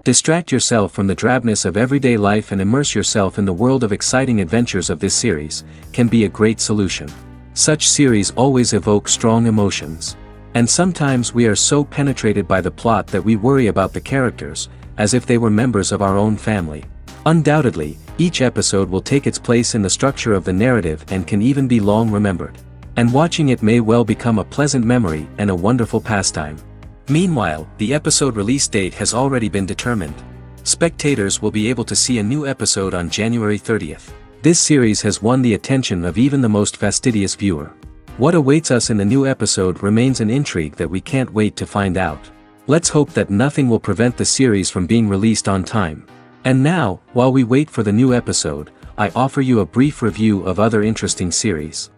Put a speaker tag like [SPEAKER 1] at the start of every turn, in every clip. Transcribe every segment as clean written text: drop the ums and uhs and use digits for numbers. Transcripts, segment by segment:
[SPEAKER 1] Distract yourself from the drabness of everyday life and immerse yourself in the world of exciting adventures of this series, can be a great solution. Such series always evoke strong emotions. And sometimes we are so penetrated by the plot that we worry about the characters, as if they were members of our own family. Undoubtedly, each episode will take its place in the structure of the narrative and can even be long remembered. And watching it may well become a pleasant memory and a wonderful pastime. Meanwhile, the episode release date has already been determined. Spectators will be able to see a new episode on January 30th. This series has won the attention of even the most fastidious viewer. What awaits us in the new episode remains an intrigue that we can't wait to find out. Let's hope that nothing will prevent the series from being released on time. And now, while we wait for the new episode, I offer you a brief review of other interesting series.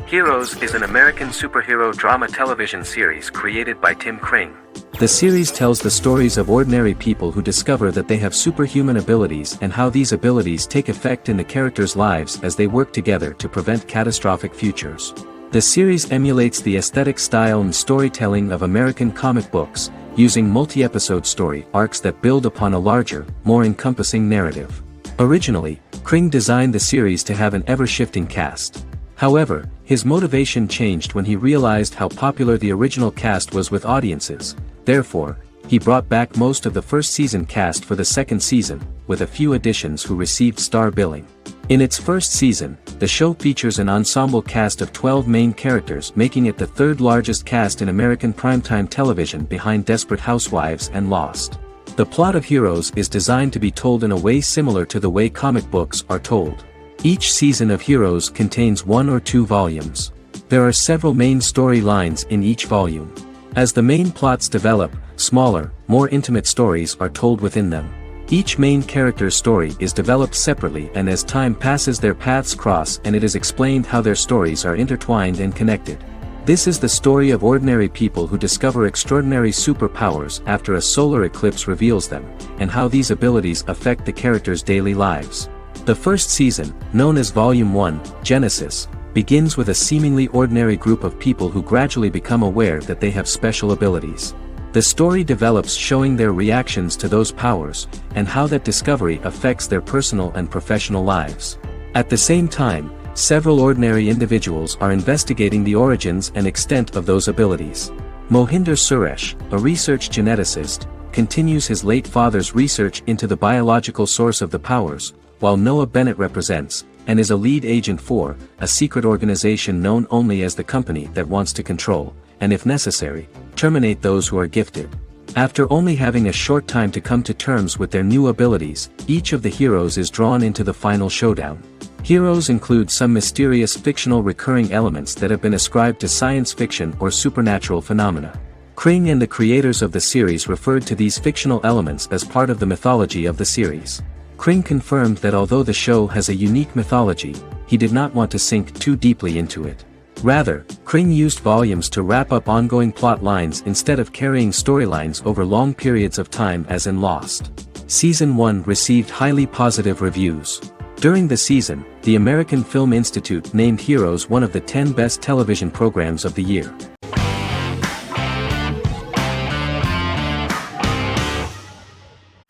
[SPEAKER 1] Heroes is an American superhero drama television series created by Tim Kring. The series tells the stories of ordinary people who discover that they have superhuman abilities and how these abilities take effect in the characters' lives as they work together to prevent catastrophic futures. The series emulates the aesthetic style and storytelling of American comic books, using multi-episode story arcs that build upon a larger, more encompassing narrative. Originally, Kring designed the series to have an ever-shifting cast. However, his motivation changed when he realized how popular the original cast was with audiences. Therefore, he brought back most of the first season cast for the second season, with a few additions who received star billing. In its first season, the show features an ensemble cast of 12 main characters, making it the third largest cast in American primetime television behind Desperate Housewives and Lost. The plot of Heroes is designed to be told in a way similar to the way comic books are told. Each season of Heroes contains 1 or 2 volumes. There are several main storylines in each volume. As the main plots develop, smaller, more intimate stories are told within them. Each main character's story is developed separately, and as time passes their paths cross and it is explained how their stories are intertwined and connected. This is the story of ordinary people who discover extraordinary superpowers after a solar eclipse reveals them, and how these abilities affect the characters' daily lives. The first season, known as Volume 1, Genesis, begins with a seemingly ordinary group of people who gradually become aware that they have special abilities. The story develops showing their reactions to those powers, and how that discovery affects their personal and professional lives. At the same time, several ordinary individuals are investigating the origins and extent of those abilities. Mohinder Suresh, a research geneticist, continues his late father's research into the biological source of the powers, while Noah Bennett represents, and is a lead agent for, a secret organization known only as the company that wants to control, and if necessary, terminate those who are gifted. After only having a short time to come to terms with their new abilities, each of the heroes is drawn into the final showdown. Heroes include some mysterious fictional recurring elements that have been ascribed to science fiction or supernatural phenomena. Kring and the creators of the series referred to these fictional elements as part of the mythology of the series. Kring confirmed that although the show has a unique mythology, he did not want to sink too deeply into it. Rather, Kring used volumes to wrap up ongoing plot lines instead of carrying storylines over long periods of time as in Lost. Season 1 received highly positive reviews. During the season, the American Film Institute named Heroes one of the 10 best television programs of the year.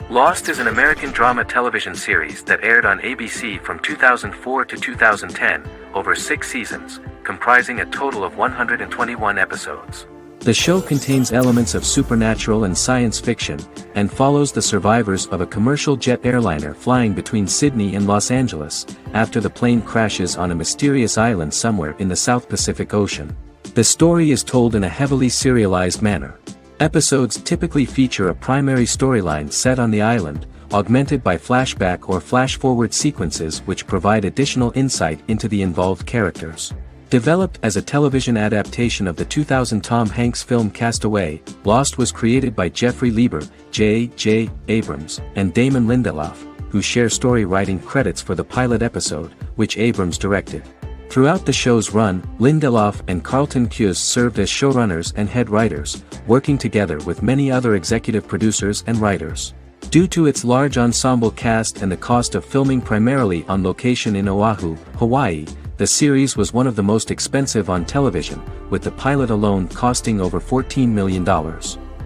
[SPEAKER 1] Lost is an American drama television series that aired on ABC from 2004 to 2010, over 6 seasons, comprising a total of 121 episodes. The show contains elements of supernatural and science fiction, and follows the survivors of a commercial jet airliner flying between Sydney and Los Angeles, after the plane crashes on a mysterious island somewhere in the South Pacific Ocean. The story is told in a heavily serialized manner. Episodes typically feature a primary storyline set on the island, augmented by flashback or flash-forward sequences which provide additional insight into the involved characters. Developed as a television adaptation of the 2000 Tom Hanks film Castaway, Lost was created by Jeffrey Lieber, J.J. Abrams, and Damon Lindelof, who share story writing credits for the pilot episode, which Abrams directed. Throughout the show's run, Lindelof and Carlton Cuse served as showrunners and head writers, working together with many other executive producers and writers. Due to its large ensemble cast and the cost of filming primarily on location in Oahu, Hawaii, the series was one of the most expensive on television, with the pilot alone costing over $14 million.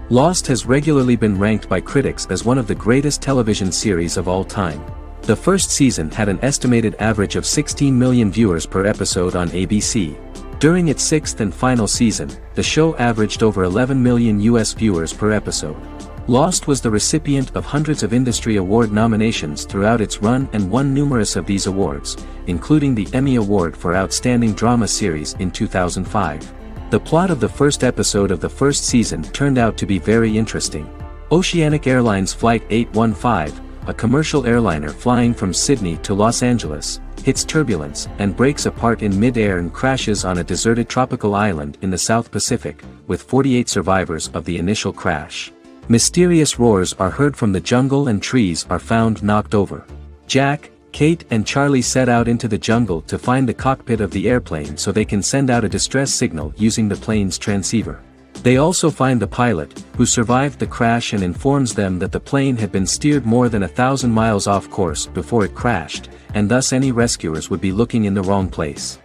[SPEAKER 1] Lost has regularly been ranked by critics as one of the greatest television series of all time. The first season had an estimated average of 16 million viewers per episode on ABC. During its sixth and final season, the show averaged over 11 million US viewers per episode. Lost was the recipient of hundreds of industry award nominations throughout its run and won numerous of these awards, including the Emmy Award for Outstanding Drama Series in 2005. The plot of the first episode of the first season turned out to be very interesting. Oceanic Airlines Flight 815, a commercial airliner flying from Sydney to Los Angeles, hits turbulence and breaks apart in mid-air and crashes on a deserted tropical island in the South Pacific, with 48 survivors of the initial crash. Mysterious roars are heard from the jungle and trees are found knocked over. Jack, Kate and Charlie set out into the jungle to find the cockpit of the airplane so they can send out a distress signal using the plane's transceiver. They also find the pilot, who survived the crash and informs them that the plane had been steered more than 1,000 miles off course before it crashed, and thus any rescuers would be looking in the wrong place.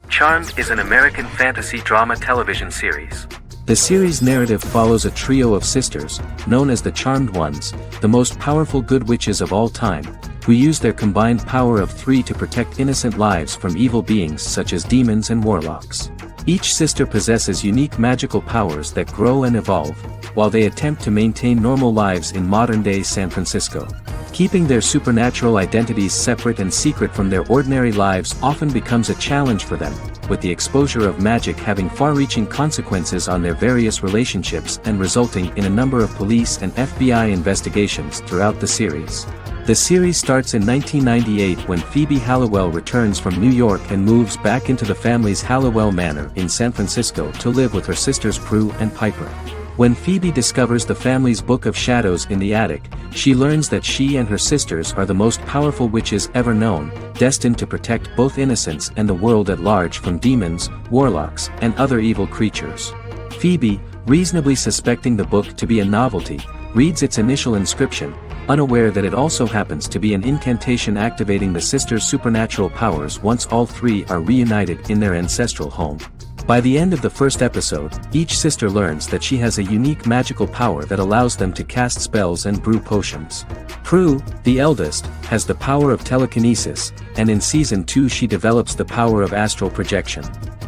[SPEAKER 2] Charmed is an American fantasy drama television series.
[SPEAKER 1] The series' narrative follows a trio of sisters, known as the Charmed Ones, the most powerful good witches of all time, who use their combined power of 3 to protect innocent lives from evil beings such as demons and warlocks. Each sister possesses unique magical powers that grow and evolve, while they attempt to maintain normal lives in modern-day San Francisco. Keeping their supernatural identities separate and secret from their ordinary lives often becomes a challenge for them, with the exposure of magic having far-reaching consequences on their various relationships and resulting in a number of police and FBI investigations throughout the series. The series starts in 1998 when Phoebe Halliwell returns from New York and moves back into the family's Halliwell Manor in San Francisco to live with her sisters Prue and Piper. When Phoebe discovers the family's Book of Shadows in the attic, she learns that she and her sisters are the most powerful witches ever known, destined to protect both innocents and the world at large from demons, warlocks, and other evil creatures. Phoebe, reasonably suspecting the book to be a novelty, reads its initial inscription, unaware that it also happens to be an incantation activating the sisters' supernatural powers once all three are reunited in their ancestral home. By the end of the first episode, each sister learns that she has a unique magical power that allows them to cast spells and brew potions. Prue, the eldest, has the power of telekinesis, and in Season 2 she develops the power of astral projection.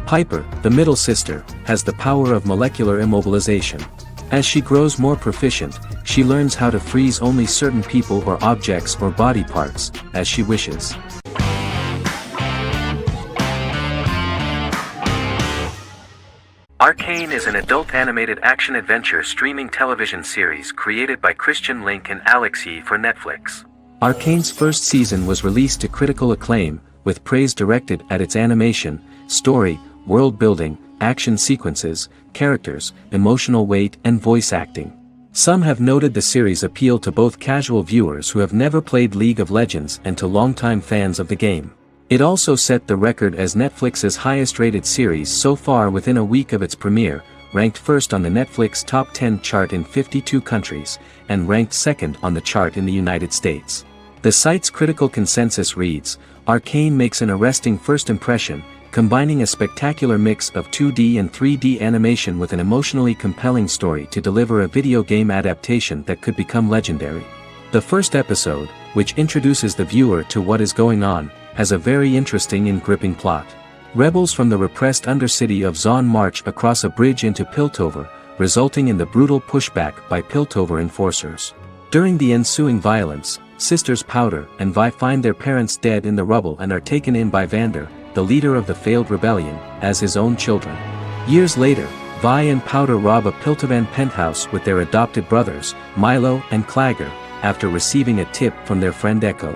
[SPEAKER 1] Piper, the middle sister, has the power of molecular immobilization. As she grows more proficient, she learns how to freeze only certain people or objects or body parts, as she wishes.
[SPEAKER 2] Arcane is an adult animated action-adventure streaming television series created by Christian Link and Alex Yee for Netflix.
[SPEAKER 1] Arcane's first season was released to critical acclaim, with praise directed at its animation, story, world-building, action sequences, characters, emotional weight and voice acting. Some have noted the series' appeal to both casual viewers who have never played League of Legends and to longtime fans of the game. It also set the record as Netflix's highest-rated series so far within a week of its premiere, ranked first on the Netflix Top 10 chart in 52 countries, and ranked second on the chart in the United States. The site's critical consensus reads, "Arcane makes an arresting first impression, combining a spectacular mix of 2D and 3D animation with an emotionally compelling story to deliver a video game adaptation that could become legendary." The first episode, which introduces the viewer to what is going on, has a very interesting and gripping plot. Rebels from the repressed undercity of Zon march across a bridge into Piltover, resulting in the brutal pushback by Piltover enforcers. During the ensuing violence, sisters Powder and Vi find their parents dead in the rubble and are taken in by Vander, the leader of the failed rebellion, as his own children. Years later, Vi and Powder rob a Piltovan penthouse with their adopted brothers, Milo and Clagger, after receiving a tip from their friend Echo.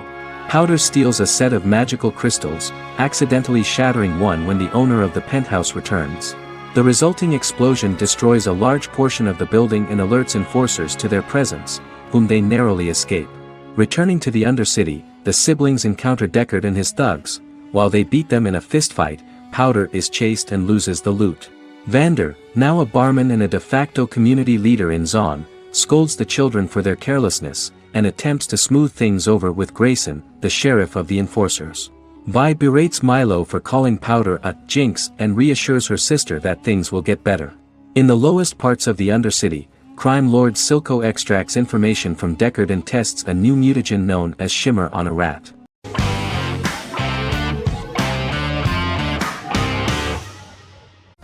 [SPEAKER 1] Powder steals a set of magical crystals, accidentally shattering one when the owner of the penthouse returns. The resulting explosion destroys a large portion of the building and alerts enforcers to their presence, whom they narrowly escape. Returning to the Undercity, the siblings encounter Deckard and his thugs. While they beat them in a fistfight, Powder is chased and loses the loot. Vander, now a barman and a de facto community leader in Zon, scolds the children for their carelessness, and attempts to smooth things over with Grayson, the sheriff of the enforcers. Vi berates Milo for calling Powder a jinx and reassures her sister that things will get better. In the lowest parts of the Undercity, crime lord Silco extracts information from Deckard and tests a new mutagen known as Shimmer on a rat.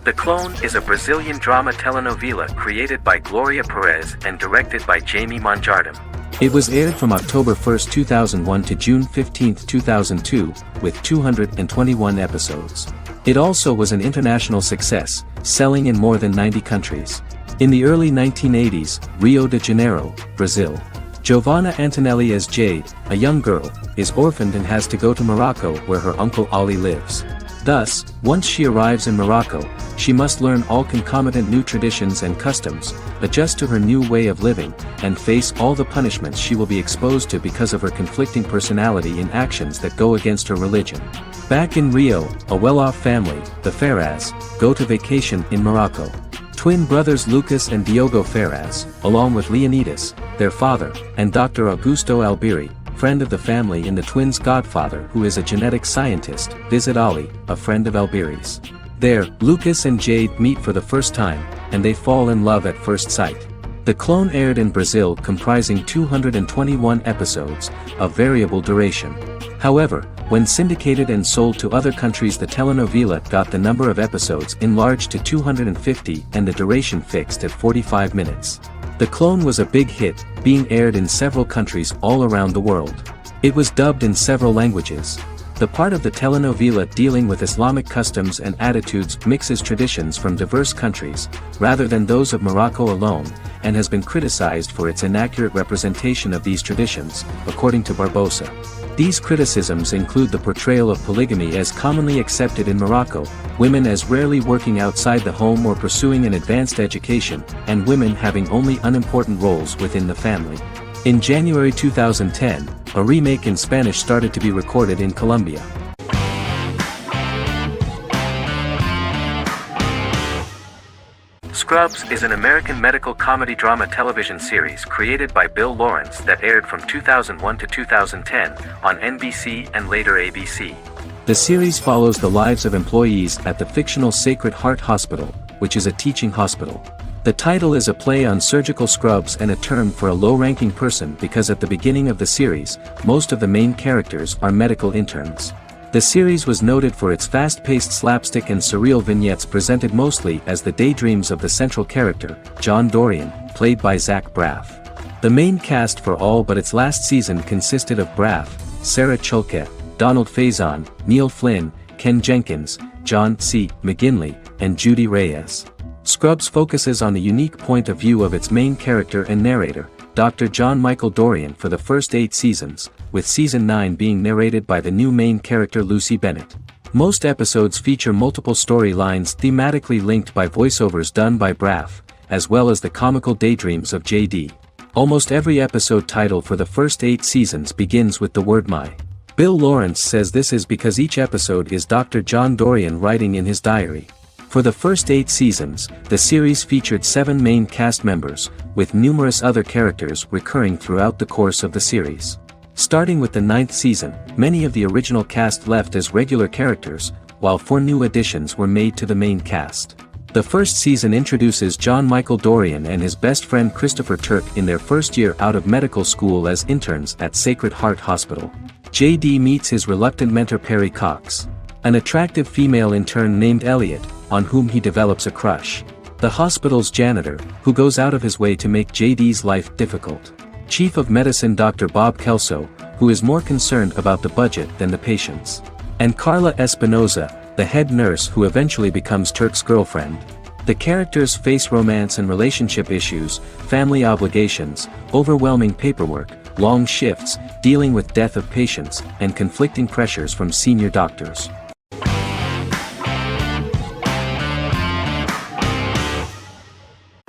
[SPEAKER 2] The Clone is a Brazilian drama telenovela created by Gloria Perez and directed by Jamie Monjardim.
[SPEAKER 1] It was aired from October 1, 2001 to June 15, 2002, with 221 episodes. It also was an international success, selling in more than 90 countries. In the early 1980s, Rio de Janeiro, Brazil. Giovanna Antonelli as Jade, a young girl, is orphaned and has to go to Morocco where her uncle Ali lives. Thus, once she arrives in Morocco, she must learn all concomitant new traditions and customs, adjust to her new way of living, and face all the punishments she will be exposed to because of her conflicting personality in actions that go against her religion. Back in Rio, a well-off family, the Ferraz, go to vacation in Morocco. Twin brothers Lucas and Diogo Ferraz, along with Leonidas, their father, and Dr. Augusto Albiri, friend of the family and the twins' godfather who is a genetic scientist, visit Ali, a friend of Albiri's. There, Lucas and Jade meet for the first time, and they fall in love at first sight. The Clone aired in Brazil comprising 221 episodes, of variable duration. However, when syndicated and sold to other countries, the telenovela got the number of episodes enlarged to 250 and the duration fixed at 45 minutes. The Clone was a big hit, being aired in several countries all around the world. It was dubbed in several languages. The part of the telenovela dealing with Islamic customs and attitudes mixes traditions from diverse countries, rather than those of Morocco alone, and has been criticized for its inaccurate representation of these traditions, according to Barbosa. These criticisms include the portrayal of polygamy as commonly accepted in Morocco, women as rarely working outside the home or pursuing an advanced education, and women having only unimportant roles within the family. In January 2010, a remake in Spanish started to be recorded in Colombia.
[SPEAKER 2] Scrubs is an American medical comedy drama television series created by Bill Lawrence that aired from 2001 to 2010 on NBC and later ABC.
[SPEAKER 1] The series follows the lives of employees at the fictional Sacred Heart Hospital, which is a teaching hospital. The title is a play on surgical scrubs and a term for a low-ranking person because at the beginning of the series, most of the main characters are medical interns. The series was noted for its fast-paced slapstick and surreal vignettes presented mostly as the daydreams of the central character, John Dorian, played by Zach Braff. The main cast for all but its last season consisted of Braff, Sarah Chulke, Donald Faison, Neil Flynn, Ken Jenkins, John C. McGinley, and Judy Reyes. Scrubs focuses on the unique point of view of its main character and narrator, Dr. John Michael Dorian for the first 8 seasons, with season 9 being narrated by the new main character Lucy Bennett. Most episodes feature multiple storylines thematically linked by voiceovers done by Braff, as well as the comical daydreams of JD. Almost every episode title for the first 8 seasons begins with the word my. Bill Lawrence says this is because each episode is Dr. John Dorian writing in his diary. For the first 8 seasons, the series featured 7 main cast members, with numerous other characters recurring throughout the course of the series. Starting with the 9th season, many of the original cast left as regular characters, while 4 new additions were made to the main cast. The first season introduces John Michael Dorian and his best friend Christopher Turk in their first year out of medical school as interns at Sacred Heart Hospital. JD meets his reluctant mentor Perry Cox, an attractive female intern named Elliot, on whom he develops a crush. The hospital's janitor, who goes out of his way to make JD's life difficult. Chief of Medicine Dr. Bob Kelso, who is more concerned about the budget than the patients. And Carla Espinoza, the head nurse who eventually becomes Turk's girlfriend. The characters face romance and relationship issues, family obligations, overwhelming paperwork, long shifts, dealing with death of patients, and conflicting pressures from senior doctors.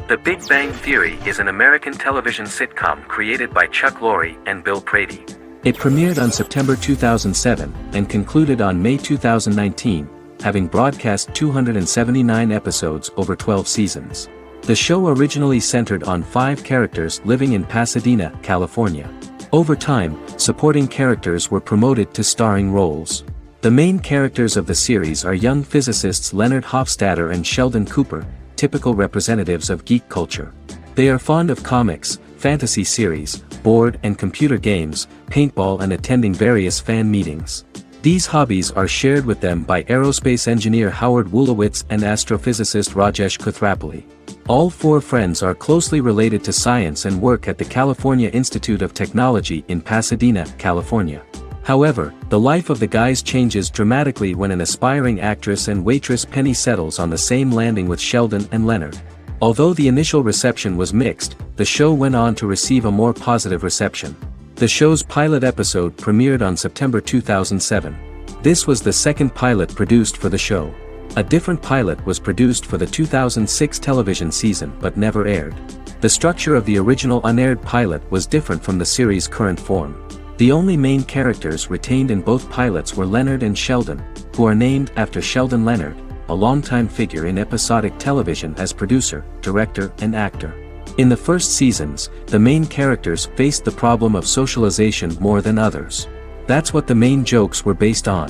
[SPEAKER 2] The Big Bang Theory is an American television sitcom created by Chuck Lorre and Bill Prady.
[SPEAKER 1] It premiered on September 2007 and concluded on May 2019, having broadcast 279 episodes over 12 seasons. The show originally centered on 5 characters living in Pasadena, California. Over time, supporting characters were promoted to starring roles. The main characters of the series are young physicists Leonard Hofstadter and Sheldon Cooper, typical representatives of geek culture. They are fond of comics, fantasy series, board and computer games, paintball and attending various fan meetings. These hobbies are shared with them by aerospace engineer Howard Wolowitz and astrophysicist Rajesh Kuthrapalli. All 4 friends are closely related to science and work at the California Institute of Technology in Pasadena, California. However, the life of the guys changes dramatically when an aspiring actress and waitress Penny settles on the same landing with Sheldon and Leonard. Although the initial reception was mixed, the show went on to receive a more positive reception. The show's pilot episode premiered on September 2007. This was the second pilot produced for the show. A different pilot was produced for the 2006 television season but never aired. The structure of the original unaired pilot was different from the series' current form. The only main characters retained in both pilots were Leonard and Sheldon, who are named after Sheldon Leonard, a longtime figure in episodic television as producer, director, and actor. In the first seasons, the main characters faced the problem of socialization more than others. That's what the main jokes were based on.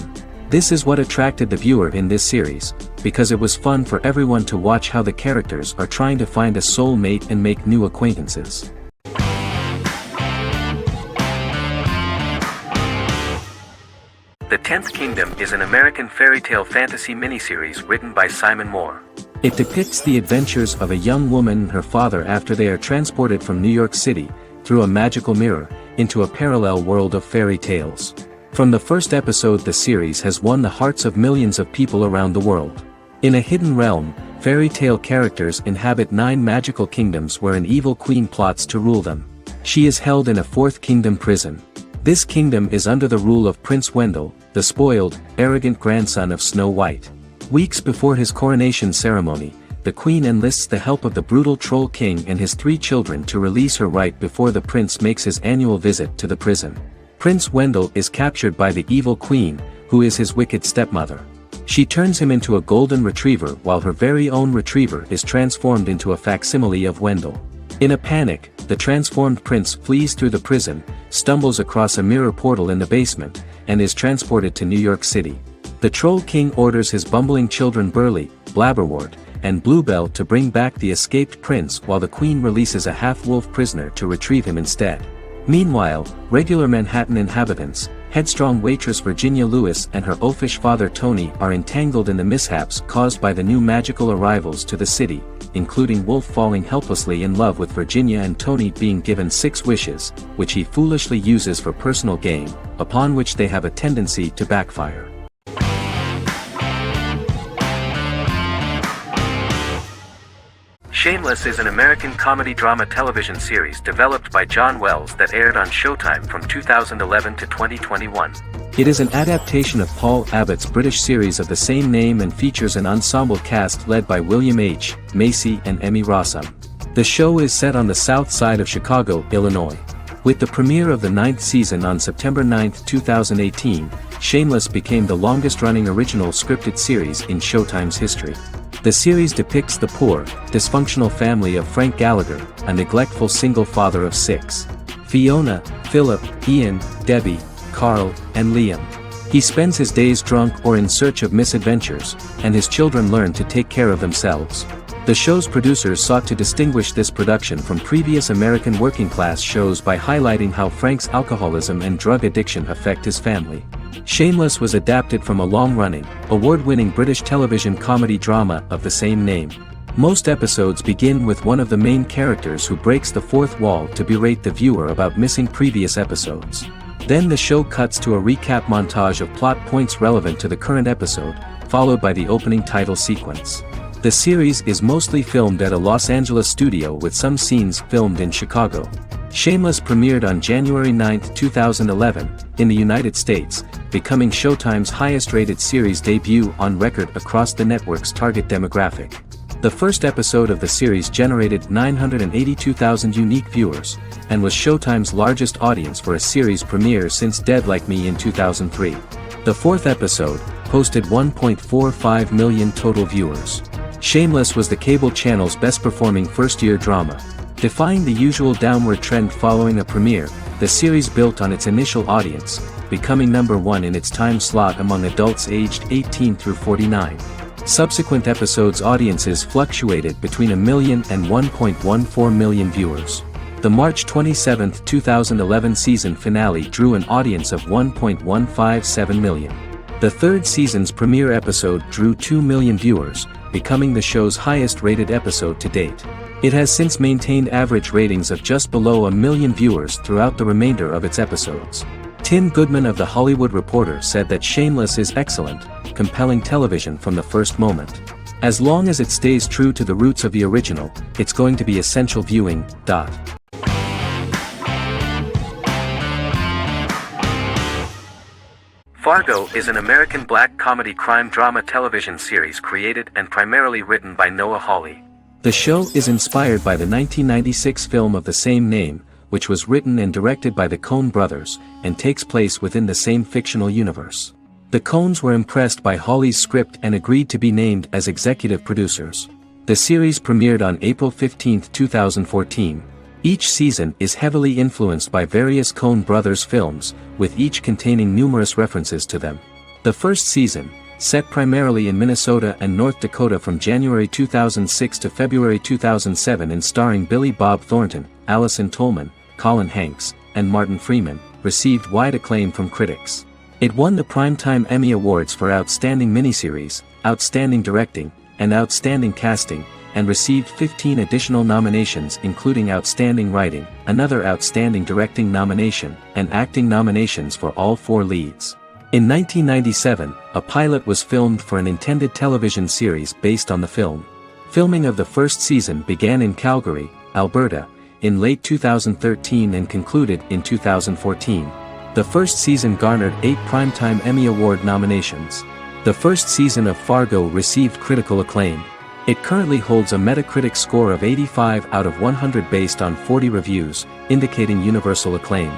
[SPEAKER 1] This is what attracted the viewer in this series, because it was fun for everyone to watch how the characters are trying to find a soulmate and make new acquaintances.
[SPEAKER 2] The 10th Kingdom is an American fairy tale fantasy miniseries written by Simon Moore.
[SPEAKER 1] It depicts the adventures of a young woman and her father after they are transported from New York City, through a magical mirror, into a parallel world of fairy tales. From the first episode, the series has won the hearts of millions of people around the world. In a hidden realm, fairy tale characters inhabit 9 magical kingdoms where an evil queen plots to rule them. She is held in a 4th kingdom prison. This kingdom is under the rule of Prince Wendell, the spoiled, arrogant grandson of Snow White. Weeks before his coronation ceremony, the queen enlists the help of the brutal Troll King and his 3 children to release her right before the prince makes his annual visit to the prison. Prince Wendell is captured by the evil queen, who is his wicked stepmother. She turns him into a golden retriever while her very own retriever is transformed into a facsimile of Wendell. In a panic, the transformed prince flees through the prison, stumbles across a mirror portal in the basement, and is transported to New York City. The Troll King orders his bumbling children Burley, Blabberwort, and Bluebell to bring back the escaped prince while the queen releases a half-wolf prisoner to retrieve him instead. Meanwhile, regular Manhattan inhabitants, headstrong waitress Virginia Lewis and her oafish father Tony are entangled in the mishaps caused by the new magical arrivals to the city, including Wolf falling helplessly in love with Virginia and Tony being given 6 wishes, which he foolishly uses for personal gain, upon which they have a tendency to backfire.
[SPEAKER 2] Shameless is an American comedy drama television series developed by John Wells that aired on Showtime from 2011 to 2021.
[SPEAKER 1] It is an adaptation of Paul Abbott's British series of the same name and features an ensemble cast led by William H. Macy and Emmy Rossum. The show is set on the south side of Chicago, Illinois. With the premiere of the 9th season on September 9, 2018, Shameless became the longest-running original scripted series in Showtime's history. The series depicts the poor, dysfunctional family of Frank Gallagher, a neglectful single father of 6. Fiona, Philip, Ian, Debbie, Carl, and Liam. He spends his days drunk or in search of misadventures, and his children learn to take care of themselves. The show's producers sought to distinguish this production from previous American working-class shows by highlighting how Frank's alcoholism and drug addiction affect his family. Shameless was adapted from a long-running, award-winning British television comedy drama of the same name. Most episodes begin with one of the main characters who breaks the fourth wall to berate the viewer about missing previous episodes. Then the show cuts to a recap montage of plot points relevant to the current episode, followed by the opening title sequence. The series is mostly filmed at a Los Angeles studio with some scenes filmed in Chicago. Shameless premiered on January 9, 2011, in the United States, becoming Showtime's highest-rated series debut on record across the network's target demographic. The first episode of the series generated 982,000 unique viewers, and was Showtime's largest audience for a series premiere since Dead Like Me in 2003. The fourth episode, posted 1.45 million total viewers. Shameless was the cable channel's best-performing first-year drama. Defying the usual downward trend following a premiere, the series built on its initial audience, becoming number 1 in its time slot among adults aged 18 through 49. Subsequent episodes' audiences fluctuated between 1 million and 1.14 million viewers. The March 27, 2011 season finale drew an audience of 1.157 million. The third season's premiere episode drew 2 million viewers, becoming the show's highest-rated episode to date. It has since maintained average ratings of just below 1 million viewers throughout the remainder of its episodes. Tim Goodman of The Hollywood Reporter said that Shameless is excellent, compelling television from the first moment. As long as it stays true to the roots of the original, it's going to be essential viewing.
[SPEAKER 2] Fargo is an American black comedy crime drama television series created and primarily written by Noah Hawley.
[SPEAKER 1] The show is inspired by the 1996 film of the same name, which was written and directed by the Coen brothers, and takes place within the same fictional universe. The Coens were impressed by Hawley's script and agreed to be named as executive producers. The series premiered on April 15, 2014. Each season is heavily influenced by various Coen brothers films, with each containing numerous references to them. The first season, set primarily in Minnesota and North Dakota from January 2006 to February 2007 and starring Billy Bob Thornton, Allison Tolman, Colin Hanks, and Martin Freeman, received wide acclaim from critics. It won the Primetime Emmy Awards for Outstanding Miniseries, Outstanding Directing, and Outstanding Casting, and received 15 additional nominations including Outstanding Writing, another Outstanding Directing nomination, and acting nominations for all 4 leads. In 1997, a pilot was filmed for an intended television series based on the film. Filming of the first season began in Calgary, Alberta, in late 2013 and concluded in 2014. The first season garnered 8 Primetime Emmy Award nominations. The first season of Fargo received critical acclaim. It currently holds a Metacritic score of 85 out of 100 based on 40 reviews, indicating universal acclaim.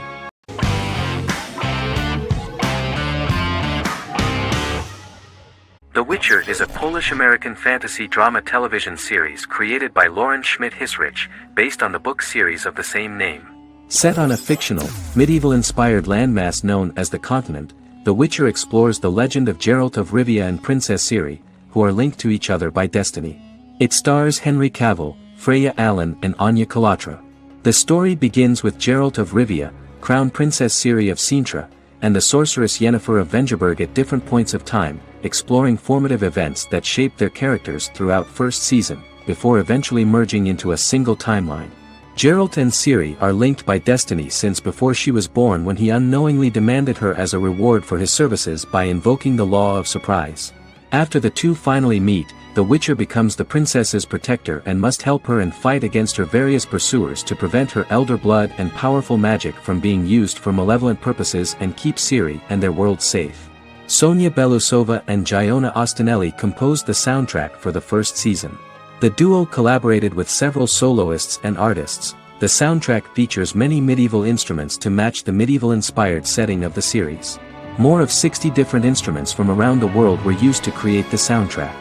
[SPEAKER 2] The Witcher is a Polish-American fantasy drama television series created by Lauren Schmidt-Hissrich, based on the book series of the same name.
[SPEAKER 1] Set on a fictional, medieval-inspired landmass known as the Continent, The Witcher explores the legend of Geralt of Rivia and Princess Ciri, who are linked to each other by destiny. It stars Henry Cavill, Freya Allan and Anya Chalotra. The story begins with Geralt of Rivia, Crown Princess Ciri of Sintra, and the sorceress Yennefer of Vengerberg at different points of time, exploring formative events that shape their characters throughout first season, before eventually merging into a single timeline. Geralt and Ciri are linked by destiny since before she was born when he unknowingly demanded her as a reward for his services by invoking the law of surprise. After the two finally meet, the Witcher becomes the princess's protector and must help her and fight against her various pursuers to prevent her elder blood and powerful magic from being used for malevolent purposes and keep Ciri and their world safe. Sonia Belousova and Giona Ostinelli composed the soundtrack for the first season. The duo collaborated with several soloists and artists. The soundtrack features many medieval instruments to match the medieval-inspired setting of the series. More of 60 different instruments from around the world were used to create the soundtrack.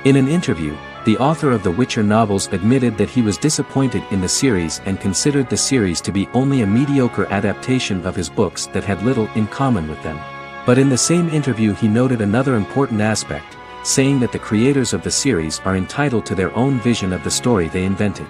[SPEAKER 1] In an interview, the author of the Witcher novels admitted that he was disappointed in the series and considered the series to be only a mediocre adaptation of his books that had little in common with them. But in the same interview he noted another important aspect, saying that the creators of the series are entitled to their own vision of the story they invented.